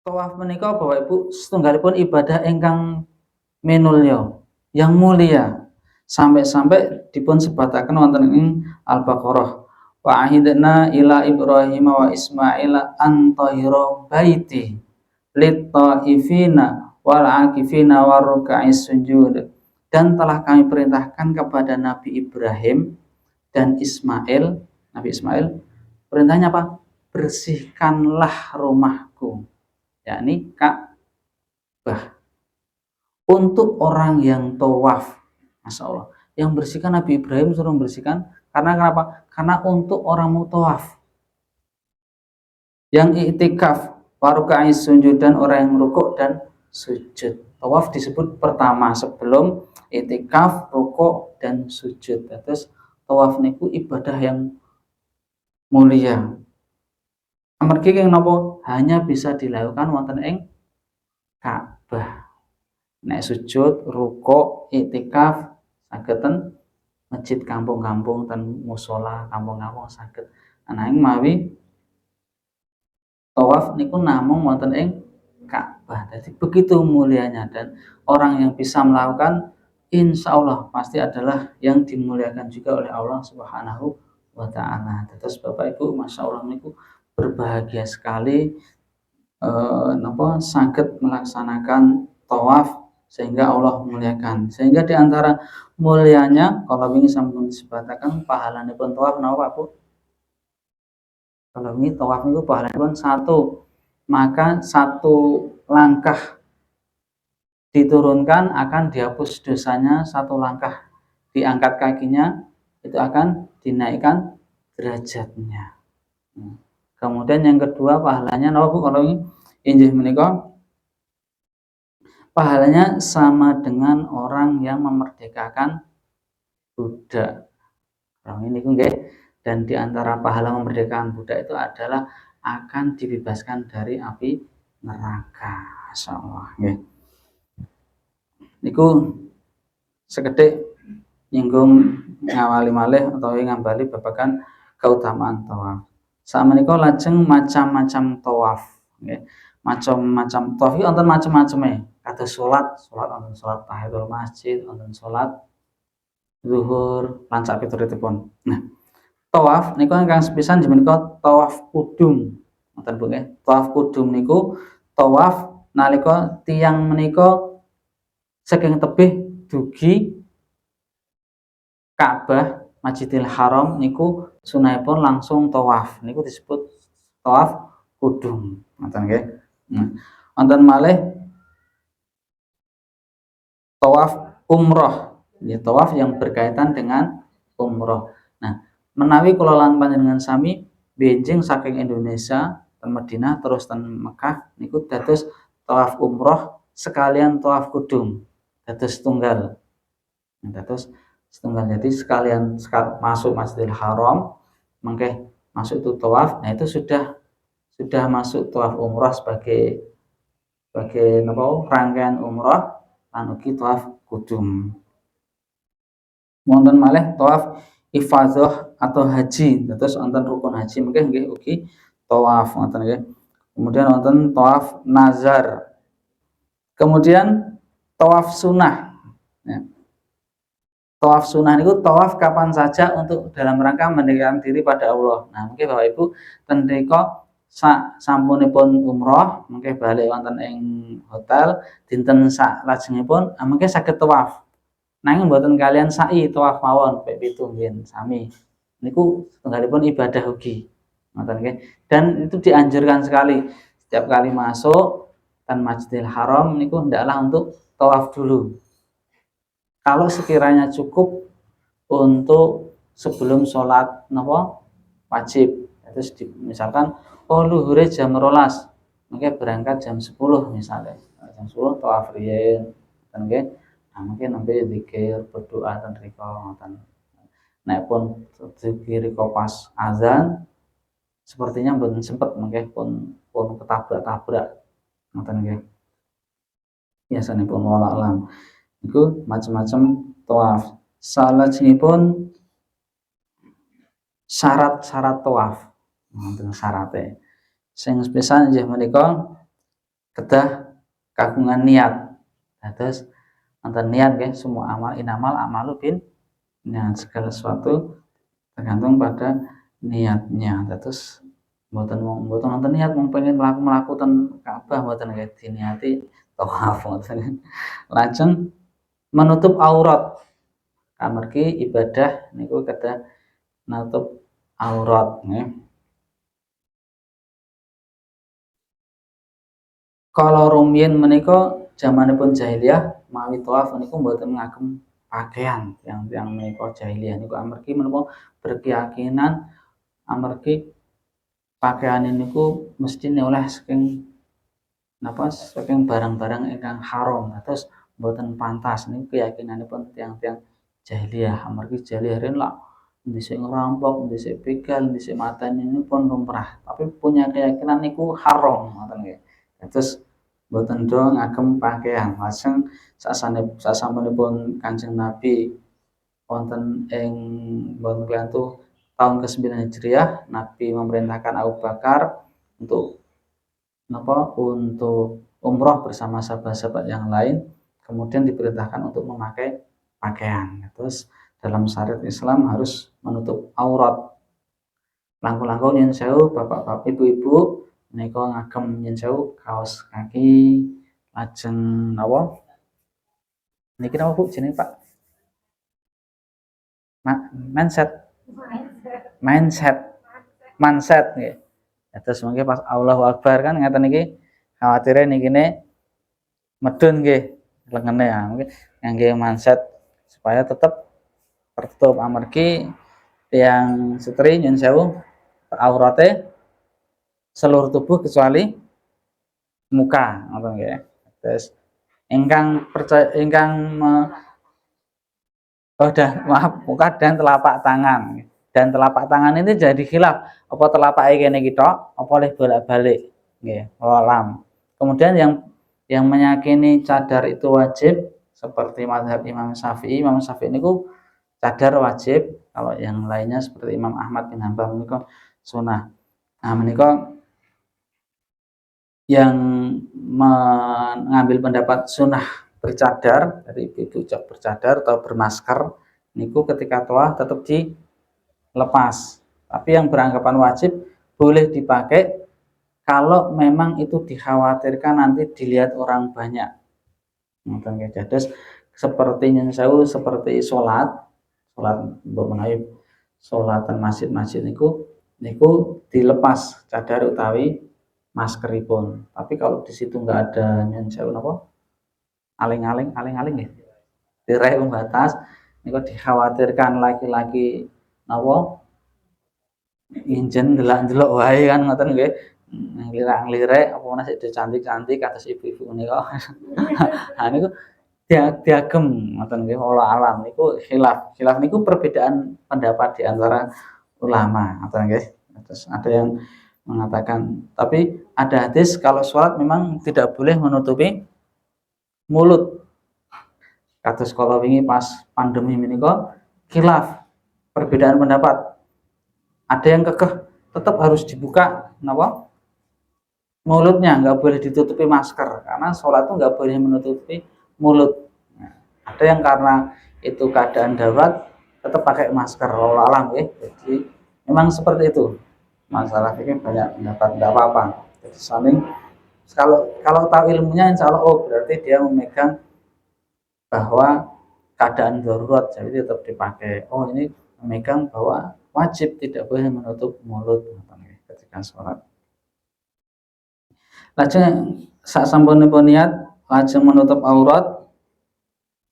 Tawaf menika Bapak Ibu setunggalipun ibadah ingkang minulya, yang mulia. Sampai-sampai dipun sebataken wonten ing Al-Baqarah. Wa ahidna ila Ibrahim wa Ismail an tahira baiti lit taifina wal akifina waruka'is sujud. Dan telah kami perintahkan kepada Nabi Ibrahim dan Ismail, Nabi Ismail, perintahnya apa? Bersihkanlah rumahku, yakni Ka'bah, untuk orang yang tawaf. Masya Allah, yang bersihkan Nabi Ibrahim suruh membersihkan karena kenapa? Karena untuk orang mau tawaf. Yang i'tikaf, waruka'is sujud, dan orang yang rukuk dan sujud. Tawaf disebut pertama sebelum i'tikaf, rukuk dan sujud. Terus tawaf niku ibadah yang mulia. Amargi keng napa hanya bisa dilakukan wonten ing Ka'bah. Nek sujud, rukuk, i'tikaf saged masjid kampung-kampung ten musala kampung-kampung saged. Ananging mawi tawaf niku namung wonten ing Ka'bah. Jadi begitu mulianya, dan orang yang bisa melakukan insya Allah pasti adalah yang dimuliakan juga oleh Allah Subhanahu wa ta'ala. Terus Bapak Ibu, Masya Allah niku berbahagia sekali saged melaksanakan tawaf sehingga Allah muliakan. Sehingga diantara mulianya kalau wingi sampun disebataken pahalanipun tawaf napa Bu? Kalau wingi tawaf niku pahalanipun satu, maka satu langkah diturunkan akan dihapus dosanya, satu langkah diangkat kakinya itu akan dinaikkan derajatnya. Kemudian yang kedua pahalanya napa Bu? Kalau ini injih menika pahalanya sama dengan orang yang memerdekakan budak. Kalau ini nggih, dan diantara pahala memerdekakan budak itu adalah akan dibebaskan dari api neraka. Masyaallah nggih. Niku sekedhik nyinggung ngawali malih utawi ngambali babagan keutamaan tawaf. Sakmenika lajeng macam-macam tawaf nggih. Macam-macam tawaf iki wonten macam-macame. Kados salat wonten salat tahiyatul masjid, wonten salat zuhur, lan sak pituturipun. Nah, tawaf niku ingkang sepisan menika tawaf kudum. Ngoten Bu nggih. Tawaf kudum niku tawaf nalika tiyang menika saking tebih dugi Ka'bah Masjidil Haram niku sunahipun langsung tawaf. Niku disebut tawaf kudum. Ngoten nggih. Wonten malih tawaf umroh. Ya, tawaf yang berkaitan dengan umroh. Nah, menawi kula lan panjenengan sami benjing saking Indonesia ten Madinah terus ten Mekah niku dados tawaf umroh sekalian tawaf kudum. Dados tunggal. Dados setunggal, jadi sekalian masuk Masjidil Haram mangke masuk itu tawaf. Nah, itu sudah masuk tawaf umrah sebagai rangkaian umrah lan ugi tawaf kudum. Wonten malih tawaf ifadah atau haji, terus wonten rukun haji mungkin nggih ugi tawaf ngoten nggih. Kemudian wonten tawaf nazar. Kemudian tawaf sunnah. Ya. Tawaf sunnah itu tawaf kapan saja untuk dalam rangka mendekatkan diri pada Allah. Nah, mungkin Bapak Ibu ten mrika sampunipun umroh, mungkin balik wonten ing hotel dinten salajengipun mungkin saged tawaf. Nanging mboten kalian sa'i tawaf mawon pek 7 nggih sami. Niku setunggalipun ibadah ugi. Ngoten nggih. Dan itu dianjurkan sekali setiap kali masuk dan Masjidil Haram niku hendaklah untuk tawaf dulu. Kalau sekiranya cukup untuk sebelum sholat wajib, terus misalkan luhure jam 12, mungkin berangkat jam 10 misalnya, jam 10 tawaf riyen, nggih. Nah, mungkin nanti zikir berdoa ten rika ngoten. Nek pun zikir pas azan sepertinya mboten sempet, mungkin pun ketabrak-tabrak ngoten nggih. Biasanipun wala alam. Iku macam-macam tawaf. Salajengipun syarat-syarat tawaf. Wonten syarate. Sing sepisan inggih menika kedah kagungan niat. Terus wonten niat nggih, semua amal inamal amalu bin niat, segala sesuatu tergantung pada niatnya. Terus mboten wonten niat mung pengen mlaku ten Ka'bah mboten nggih diniati tawaf ngoten. Lajeng menutup aurat. Amargi ibadah niku kedah nutup aurat nggih. Kalau rumiyin menika jamanipun jahiliyah mawi tawaf niku mboten ngagem pakaian yang menika jahiliyah niku amargi menapa berkeyakinan amargi pakaian niku mesti oleh saking napa saking barang-barang ingkang haram. Terus mboten pantas niku keyakinanipun tiyang-tiyang jahiliyah. Amargi jahiliyah riyen lak dhisik ngerampok, dhisik begal, dhisik mateni pun lumrah. Tapi punya keyakinan niku haram ngoten nggih. Terus mboten do ngagem pakaian. Lajeng sasampunipun Kanjeng Nabi wonten ing mboten kliantu tahun ke-9 Hijriah, Nabi memerintahkan Abu Bakar untuk untuk umroh bersama sahabat-sahabat yang lain, kemudian diperintahkan untuk memakai pakaian. Terus dalam syariat Islam harus menutup aurat. Langkung-langkung yen sewu bapak-bapak ibu-ibu menika ngagem yen sewu kaos kaki, lajeng napa? Niki napa Bu jenenge Pak? Manset nggih. Terus mungkin pas Allahu Akbar kan ngeten iki khawatire nikine medun nggih lengene ya. Mungkin ngangge manset supaya tetap tertutup amargi yang setri nyun sewu aurate seluruh tubuh kecuali muka ngoten nggih. Terus ingkang muka dan telapak tangan. Dan telapak tangan ini jadi khilaf, apa telapak kene kita, apa oleh bolak-balik, nggih, walam. Kemudian yang meyakini cadar itu wajib seperti mazhab Imam Syafi'i niku cadar wajib, kalau yang lainnya seperti Imam Ahmad bin Hanbal niku sunah. Nah, menika yang mengambil pendapat sunah bercadar dari ibu-ibu bercadar atau bermasker niku ketika tawaf tetap dilepas. Tapi yang beranggapan wajib boleh dipakai kalau memang itu dikhawatirkan nanti dilihat orang banyak. Ngoten nggih. Dados seperti nyensewu seperti salat mbok menawi salatan masjid-masjid niku dilepas cadar utawi maskeripun. Tapi kalau di situ enggak ada nyensewu napa? Aling-aling nggih. Tirai pembatas niku dikhawatirkan laki-laki napa injen ndelok-ndelok wae kan ngoten nggih. Nglirak-nglirik apa meneh sik cantik-cantik kados ibu-ibu menika. Ha niku diagem ngoten nggih wallahu alam niku khilaf. Khilaf niku perbedaan pendapat di antara ulama ngoten nggih. Terus ada yang mengatakan tapi ada hadis kalau sholat memang tidak boleh menutupi mulut. Kados kala wingi pas pandemi menika khilaf perbedaan pendapat. Ada yang kekeh tetap harus dibuka napa? Mulutnya nggak boleh ditutupi masker karena sholat itu nggak boleh menutupi mulut. Nah, ada yang karena itu keadaan darurat tetap pakai masker alam ya. Jadi memang seperti itu. Masalah ini banyak pendapat tidak apa-apa. Jadi saling kalau tahu ilmunya insya Allah berarti dia memegang bahwa keadaan darurat jadi tetap dipakai. Oh ini memegang bahwa wajib tidak boleh menutup mulut ketika sholat. Lajeng sasampunipun niat lajeng menutup aurat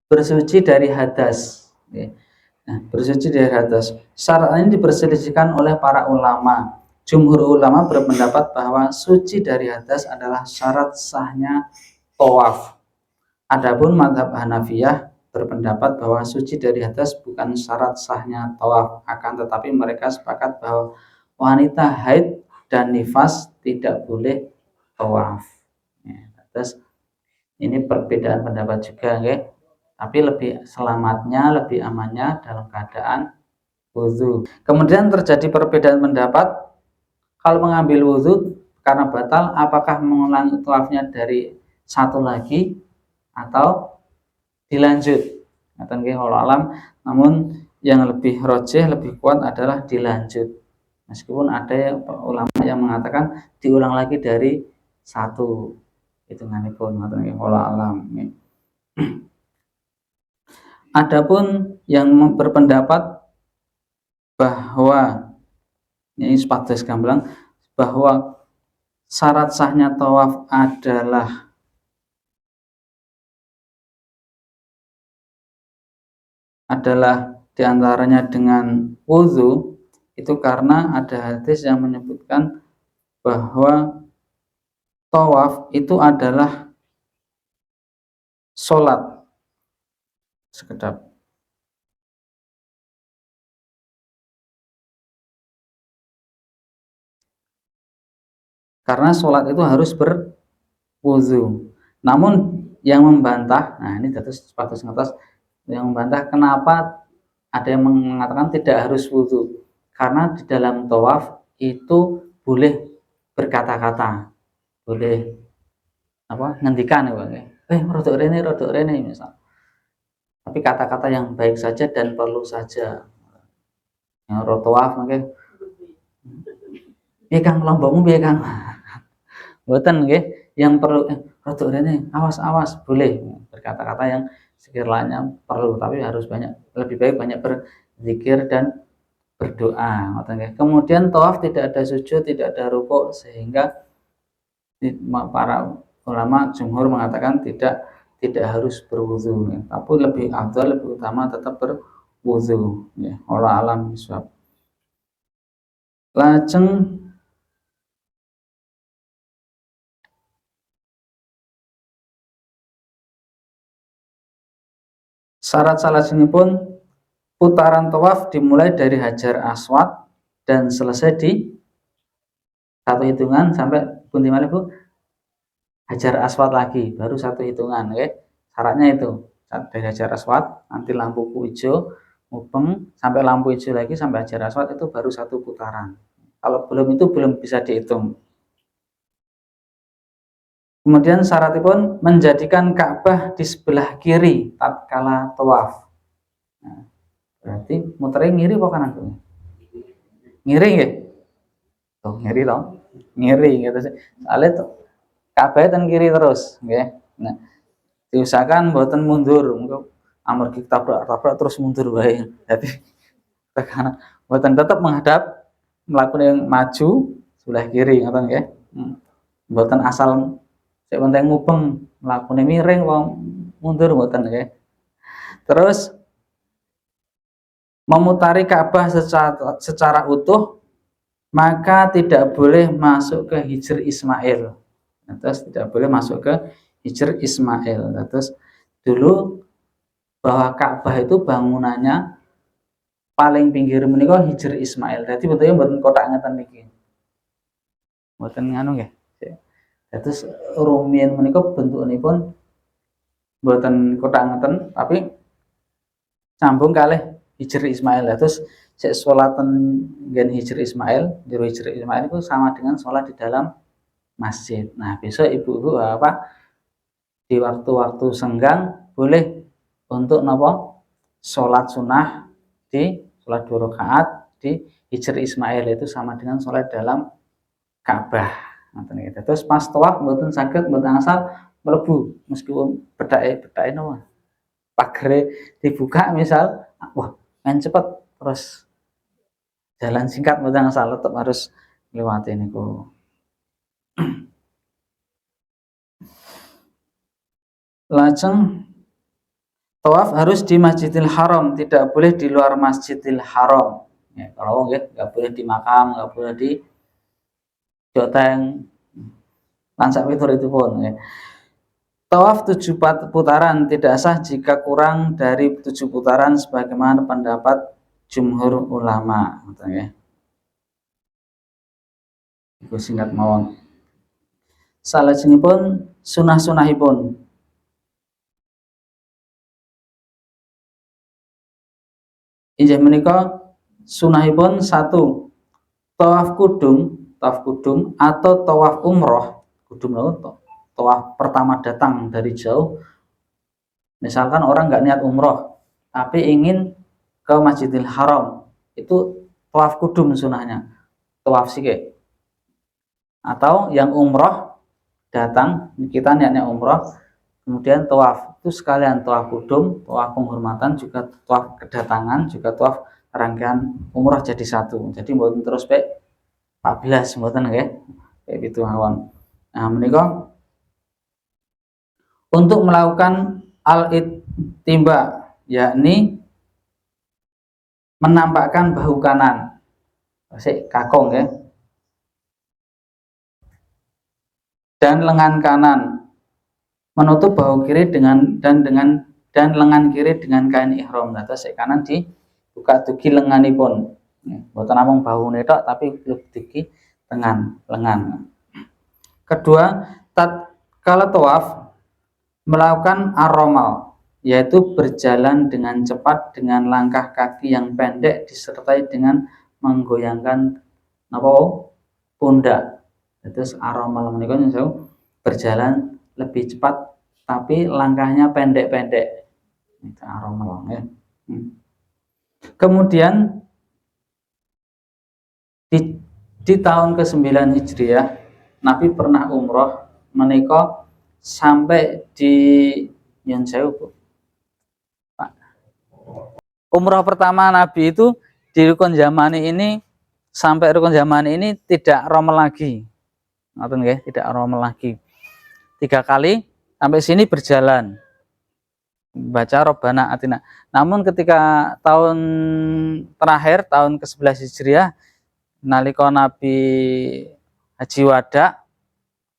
bersuci dari hadas. Nah, bersuci dari hadas. Syarat ini diperselisihkan oleh para ulama. Jumhur ulama berpendapat bahwa suci dari hadas adalah syarat sahnya tawaf. Adapun mazhab Hanafiyah berpendapat bahwa suci dari hadas bukan syarat sahnya tawaf, akan tetapi mereka sepakat bahwa wanita haid dan nifas tidak boleh tawaf. Ya, terus ini perbedaan pendapat juga, okay? Tapi lebih selamatnya, lebih amannya dalam keadaan wudhu. Kemudian terjadi perbedaan pendapat kalau mengambil wudhu karena batal, apakah mengulangi tawafnya dari satu lagi atau dilanjut. Ngaten nggih wallahu alam, namun yang lebih rojih, lebih kuat adalah dilanjut. Meskipun ada ulama yang mengatakan diulang lagi dari satu hitunganipun, ngaten nggih wallahu alam. Adapun yang berpendapat bahwa ini sepatus gamblang bahwa syarat sahnya tawaf adalah diantaranya dengan wudhu, itu karena ada hadis yang menyebutkan bahwa tawaf itu adalah sholat. Sekedap. Karena sholat itu harus berwudhu. Namun yang membantah, nah ini terus sepatutnya ngetos, yang membantah kenapa ada yang mengatakan tidak harus wudhu, karena di dalam tawaf itu boleh berkata-kata, boleh apa ngendikan ya, rodok rene misal, tapi kata-kata yang baik saja dan perlu saja. Yang tawaf mungkin piye Kang lombokmu piye Kang, mboten nggih, yang perlu rodok rene awas boleh berkata-kata yang sekiranya perlu, tapi harus banyak, lebih baik banyak berzikir dan berdoa. Kemudian tawaf tidak ada sujud, tidak ada rukuk, sehingga para ulama jumhur mengatakan tidak harus berwudu, tapi lebih afdal, lebih utama tetap berwudu. Ya, Allah alam bisawab. Lajeng syarat salajengipun putaran tawaf dimulai dari Hajar Aswad dan selesai di satu hitungan sampai pundi malih Bu? Hajar Aswad lagi, baru satu hitungan, oke? Syaratnya itu dari Hajar Aswad, nanti lampu hijau, mubeng, sampai lampu hijau lagi sampai Hajar Aswad, itu baru satu putaran. Kalau belum itu belum bisa dihitung. Kemudian syaratipun menjadikan Ka'bah di sebelah kiri tatkala tawaf. Nah, berarti muternya ngiri apa kanan tuh? Ngiri nggih? Tuh, ngiri loh. Ngiri gitu sih. Soalnya tuh Ka'bah ten kiri terus, nggih. Nah, diusahakan mboten mundur, engko amargi tabrak terus mundur wae. Jadi tekanan mboten tetap menghadap, melakukan yang maju sebelah kiri ngoten nggih. Mboten asal sik penting mubeng, mlakune miring wong mundur mboten nggih. Terus memutari Ka'bah secara utuh, maka tidak boleh masuk ke Hijr Ismail. Terus tidak boleh masuk ke Hijr Ismail. Terus dulu bahwa Ka'bah itu bangunannya paling pinggir menika Hijr Ismail. Dadi bentuknya mboten kotak ngeten niki. Mboten nganu nggih. Terus rumiyin menika bentukanipun mboten kotak ngeten, tapi sambung kalih Hijr Ismail. Terus sik salatan nggen Hijr Ismail, jero Hijr Ismail itu sama dengan sholat di dalam masjid. Nah, besok ibu-ibu apa di waktu-waktu senggang boleh untuk napa sholat sunnah di sholat 2 rakaat di Hijr Ismail, itu sama dengan sholat dalam Ka'bah. Terus pas tawaf mboten saged, mboten asal mlebu meskipun bedake napa pagere dibuka misal, wah main cepet terus jalan singkat mboten asal, tetep harus ngliwati niku. Lajeng tawaf harus di Masjidil Haram, tidak boleh di luar Masjidil Haram. Ya, kalau nggak boleh di makam, nggak boleh di joteng, lansak fitur itu pun. Ya. Tawaf 7 putaran tidak sah jika kurang dari 7 putaran sebagaimana pendapat jumhur ulama. Ya. Iku singkat mawon. Salajengipun sunah-sunahipun. Injih menika sunahipun 1 tawaf kudung tawaf kudum atau tawaf umroh. Kudum itu tawaf pertama datang dari jauh. Misalkan orang nggak niat umroh tapi ingin ke Masjidil Haram, itu tawaf kudum sunahnya, tawaf sike. Atau yang umroh datang, kita niatnya umroh, kemudian tawaf, itu sekalian tawaf kudum, tawaf penghormatan, juga tawaf kedatangan, juga tawaf rangkaian umroh jadi satu. Jadi mboten terus 14 mboten nggih. Kayak gitu mawon. Nah, menika untuk melakukan al-ittiba, yakni menampakkan bahu kanan. Sik kakong ya. Dan lengan kanan, menutup bahu kiri dan lengan kiri dengan kain ihram. Nah, terus kanan dibuka dugi lenganipun. Mboten namung bahu netok tapi dugi lengan. Kedua, tatkala tawaf melakukan ar-ramal, yaitu berjalan dengan cepat dengan langkah kaki yang pendek disertai dengan menggoyangkan pundak. Terus ar-ramal menika berjalan lebih cepat tapi langkahnya pendek-pendek. Itu ar-ramal ya. Kemudian di tahun ke-9 Hijriah Nabi pernah umroh menika sampai di Nyon Sewu. Umroh pertama Nabi itu di rukun Yamani ini, sampai rukun Yamani ini tidak romal lagi. Ngoten nggih, tidak romal lagi. 3 kali sampai sini berjalan. Baca Robbana Atina. Namun ketika tahun terakhir, tahun ke-11 Hijriah, nalika Nabi Haji Wada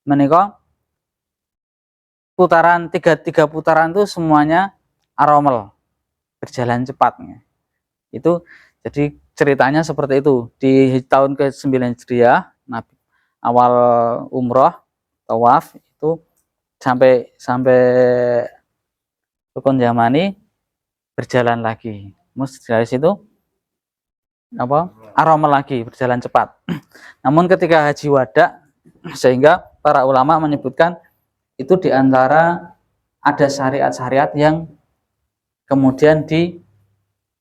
menika putaran tiga putaran itu semuanya aromel, berjalan cepat. Itu jadi ceritanya seperti itu. Di tahun ke-9 Hijriah Nabi awal umroh tawaf itu sampai rukun Yamani berjalan lagi. Dari situ aromel lagi, berjalan cepat. Namun ketika Haji Wada, sehingga para ulama menyebutkan itu diantara ada syariat-syariat yang kemudian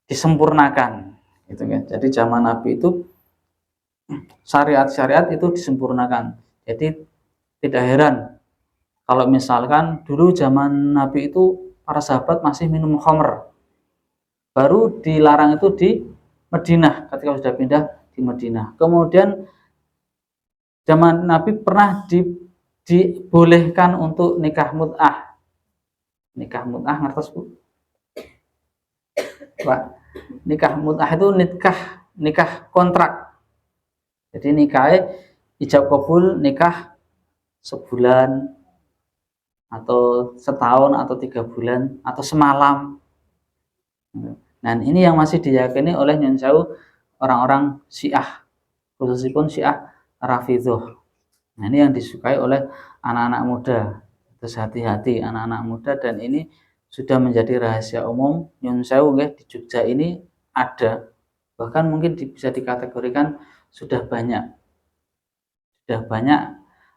disempurnakan gitu kan. Jadi zaman Nabi itu syariat-syariat itu disempurnakan. Jadi tidak heran kalau misalkan dulu zaman Nabi itu para sahabat masih minum khamr. Baru dilarang itu di Madinah, ketika sudah pindah di Madinah. Kemudian zaman Nabi pernah dibolehkan untuk nikah mut'ah. Nikah mut'ah ngertos Bu? Pak, nikah mut'ah itu nikah kontrak. Jadi nikahnya ijab kabul nikah sebulan atau setahun atau 3 bulan atau semalam. Nah, ini yang masih diyakini oleh Nyon Sewu orang-orang Syiah, khususipun Syiah Rafidhah. Nah, ini yang disukai oleh anak-anak muda. Terus hati-hati anak-anak muda, dan ini sudah menjadi rahasia umum. Nyon Sewu di Jogja ini ada, bahkan mungkin bisa dikategorikan sudah banyak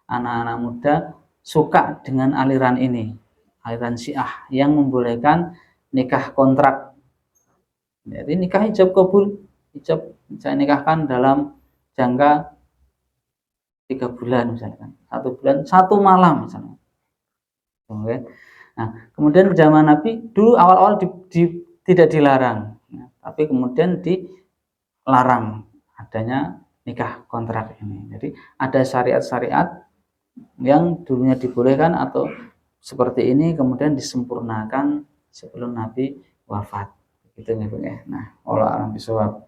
anak-anak muda suka dengan aliran ini, aliran Syiah yang membolehkan nikah kontrak. Jadi nikah ijab kabul, saya nikahkan dalam jangka 3 bulan misalkan, 1 bulan 1 malam misalnya. Oke. Nah, kemudian zaman Nabi dulu awal-awal tidak dilarang, tapi kemudian dilarang adanya nikah kontrak ini. Jadi ada syariat-syariat yang dulunya dibolehkan atau seperti ini kemudian disempurnakan sebelum Nabi wafat. Gitu ya. Nah, Allah alam bisawab.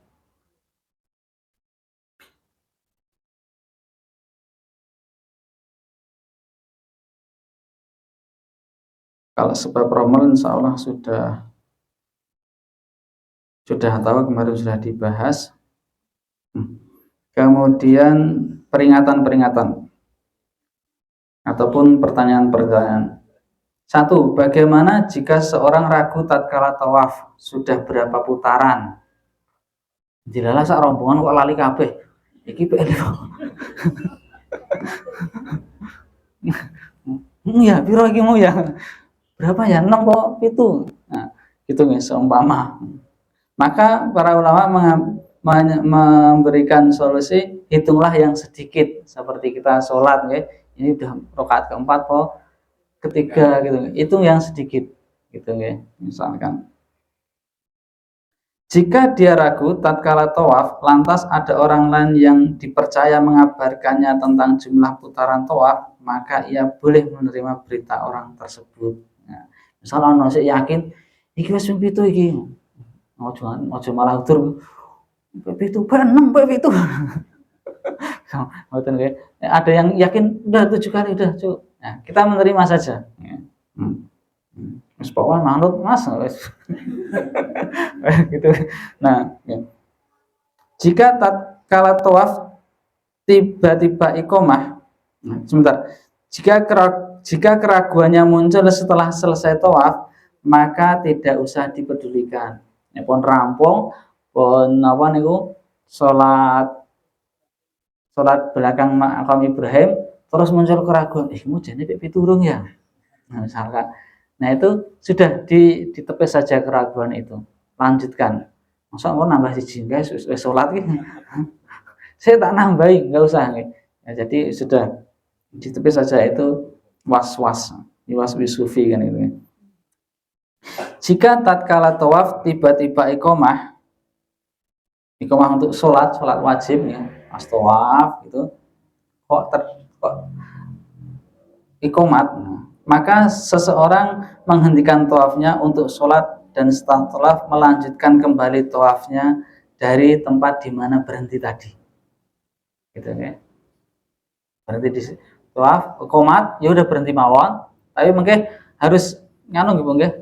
Kalau sebab romal insya Allah sudah tahu, kemarin sudah dibahas. Kemudian peringatan-peringatan ataupun pertanyaan-pertanyaan. 1. Bagaimana jika seorang ragu tatkala tawaf sudah berapa putaran? Dilala sak rombongan kok lali kabeh. iki PL. Ya, piro iki mau ya? Berapa ya? 6 kok 7. Nah, gitu nih seumpama. Maka para ulama memberikan solusi hitunglah yang sedikit seperti kita sholat ya. Ini udah rakaat keempat kok ketiga gitu. Hitung yang sedikit gitu ya. Misalkan jika dia ragu tatkala tawaf, lantas ada orang lain yang dipercaya mengabarkannya tentang jumlah putaran tawaf, maka ia boleh menerima berita orang tersebut. Nah, misalnya ono sik yakin iki wis ping 7 iki. Ojo malah utur pitu benem pitu. Ada yang yakin udah 7 kali udah cukup. Nah, kita menerima saja. Mas pokoknya manut mas gitu. Nah, ya. Jika tatkala tawaf tiba-tiba iqomah, sebentar. Jika keraguannya muncul setelah selesai tawaf, maka tidak usah dipedulikan. Ya, pun rampung, pun apa niku sholat belakang makam Ibrahim, terus muncul keraguan, mau jadi piturung ya. Nah, misalkan, nah itu sudah ditepis saja keraguan itu, lanjutkan. Masa mau nambah siji guys, sholat gitu. Saya tak nambahin, nggak usah. Ya, jadi sudah ditepis saja itu was-was wisufi kan itu. Jika tatkala tawaf tiba-tiba iqomah untuk sholat wajib ya, pas tawaf itu kok iqomat, maka seseorang menghentikan tawafnya untuk sholat dan setelah tawaf melanjutkan kembali tawafnya dari tempat di mana berhenti tadi. Gitu ya. Berhenti di tawaf, iqomat, ya udah berhenti mawon, tapi mungkin harus nganu gitu nggih,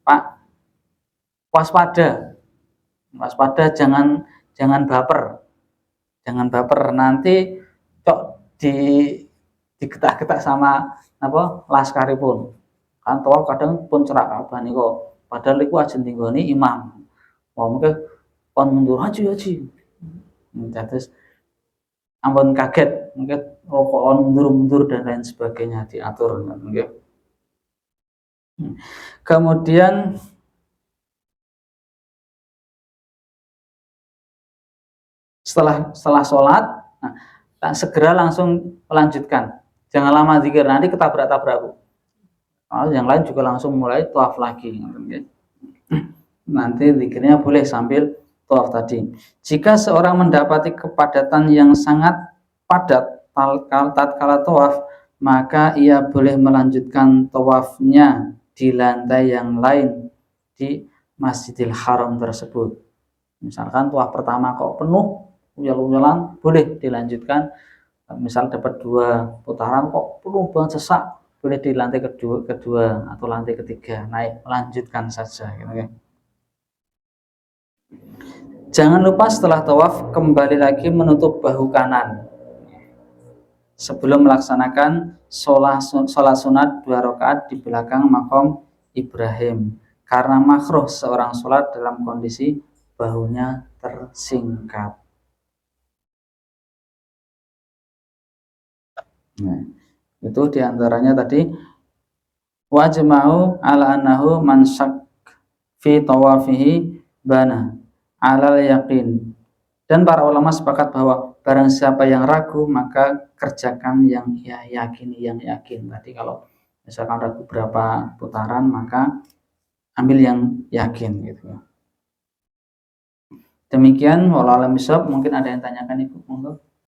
Pak. Waspada jangan baper. Jangan baper nanti cok digetak-getak sama apa laskaripun. Kan tawaf kadang pun cerak kabeh niku. Padahal iku ajeng tinggoni imam. Wah mungkin kon mundur haji. Terus ampun kaget, mungkin rokokan mundur dan lain sebagainya diatur nggih. Kemudian setelah sholat, nah, segera langsung melanjutkan. Jangan lama zikir, nanti ketabrak-tabrak. Yang lain juga langsung mulai tawaf lagi. Nanti zikirnya boleh sambil tawaf tadi. Jika seorang mendapati kepadatan yang sangat padat tatkala tawaf, maka ia boleh melanjutkan tawafnya di lantai yang lain di Masjidil Haram tersebut. Misalkan tawaf pertama kok penuh, uyal-uyalan, boleh dilanjutkan. Misal dapat 2 putaran kok penuh banget sesak, boleh di lantai kedua atau lantai ketiga naik, lanjutkan saja gitu ya. Jangan lupa setelah tawaf kembali lagi menutup bahu kanan sebelum melaksanakan sholat sunat 2 rakaat di belakang makam Ibrahim, karena makruh seorang sholat dalam kondisi bahunya tersingkap. Nah, itu diantaranya tadi wajma'u ala annahu man syak fi tawafihi bana alal yakin. Dan para ulama sepakat bahwa barang siapa yang ragu maka kerjakan yang ia yakini, yang yakin. Tadi kalau misalkan ragu berapa putaran maka ambil yang yakin gitu. Demikian wallahu a'lam bishawab. Mungkin ada yang tanyakan Ibu, monggo.